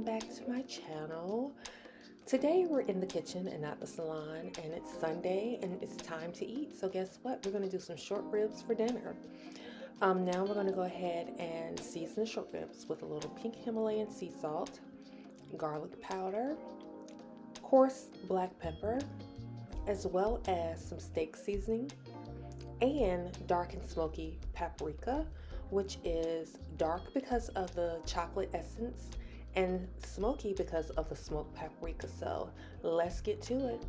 welcome back to my channel. Today we're in the kitchen and not the salon, and it's Sunday and it's time to eat. So guess what? We're going to do some short ribs for dinner. Now we're going to go ahead and season the short ribs with a little pink Himalayan sea salt, garlic powder, coarse black pepper, as well as some steak seasoning and dark and smoky paprika, which is dark because of the chocolate essence and smoky because of the smoked paprika. So let's get to it.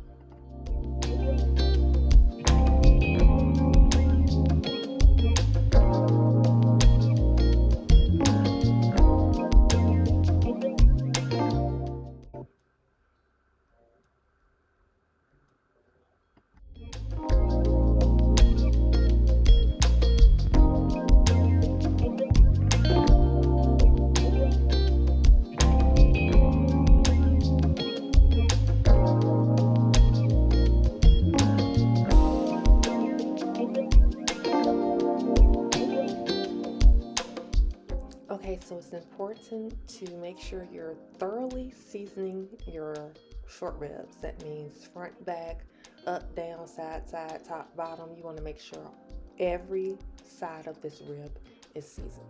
Okay, so it's important to make sure you're thoroughly seasoning your short ribs. That means front, back, up, down, side, side, top, bottom. You want to make sure every side of this rib is seasoned.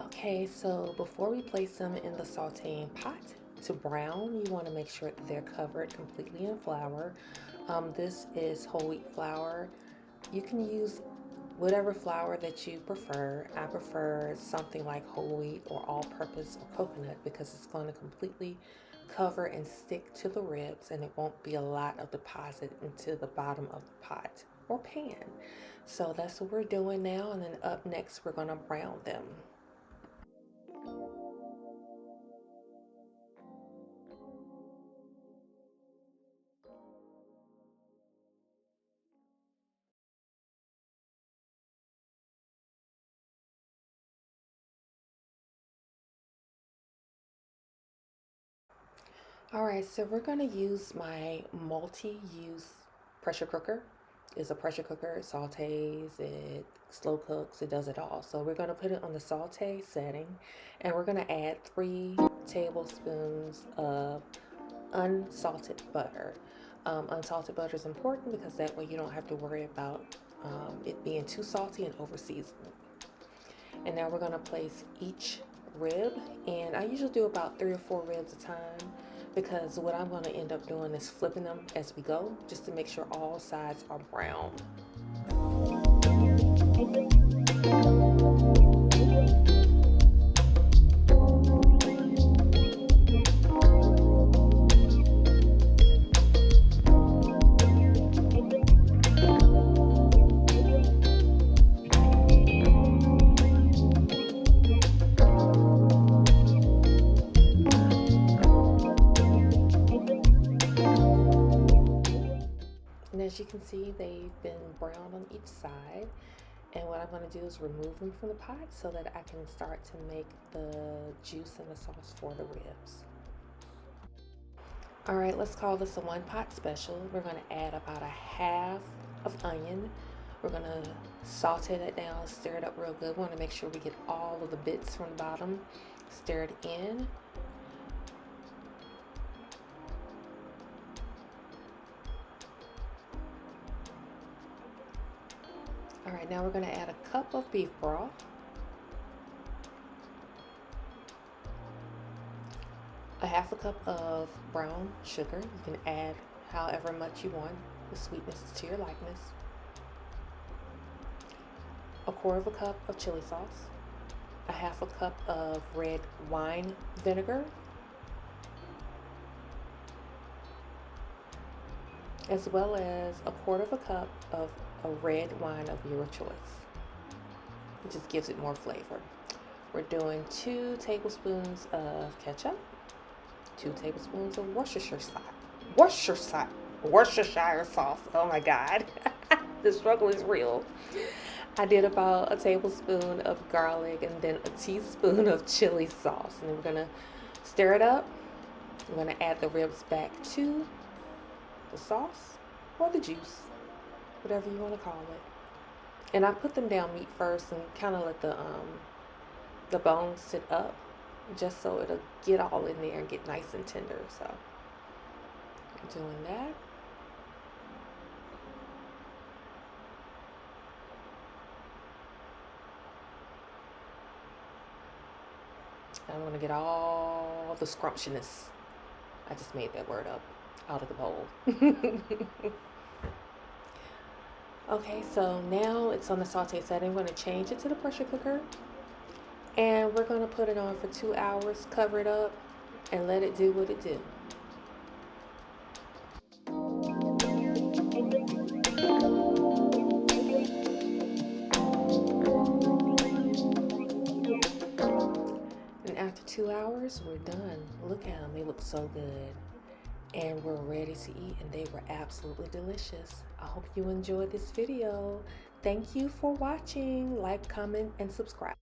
Okay, so before we place them in the sauteing pot to brown, you want to make sure that they're covered completely in flour. This is whole wheat flour. You can use whatever flour that you prefer. I prefer something like whole wheat or all-purpose or coconut because it's going to completely cover and stick to the ribs, and it won't be a lot of deposit into the bottom of the pot or pan. So that's what we're doing now, and then up next we're going to brown them. All right, so we're going to use my multi-use pressure cooker. It's a pressure cooker. It sautés, it slow cooks, it does it all. So we're going to put it on the saute setting, and we're going to add 3 tablespoons of unsalted butter. Unsalted butter is important because that way you don't have to worry about it being too salty and over seasoned. And now we're going to place each rib, and I usually do about 3 or 4 ribs a time, because what I'm going to end up doing is flipping them as we go, just to make sure all sides are brown. And as you can see, they've been browned on each side. And what I'm going to do is remove them from the pot so that I can start to make the juice and the sauce for the ribs. All right, let's call this a 1-pot special. We're going to add about a half of onion. We're going to saute that down, stir it up real good. We want to make sure we get all of the bits from the bottom stirred in. All right, now we're going to add a cup of beef broth, a half a cup of brown sugar. You can add however much you want. The sweetness is to your likeness. A quarter of a cup of chili sauce, a half a cup of red wine vinegar, as well as a quarter of a cup of a red wine of your choice. It just gives it more flavor. We're doing 2 tablespoons of ketchup, 2 tablespoons of Worcestershire sauce. Oh my God, the struggle is real. I did about a tablespoon of garlic and then a teaspoon of chili sauce. And then we're gonna stir it up. We're gonna add the ribs back to the sauce or the juice, whatever you want to call it. And I put them down meat first and kind of let the bones sit up, just so it'll get all in there and get nice and tender. So I'm doing that. I'm gonna get all the scrumptiousness. I just made that word up out of the bowl. Okay, so now it's on the saute setting. I'm going to change it to the pressure cooker. And we're going to put it on for 2 hours, cover it up, and let it do what it do. And after 2 hours, we're done. Look at them. They look so good. And we're ready to eat, and they were absolutely delicious. I hope you enjoyed this video. Thank you for watching. Like, comment, and subscribe.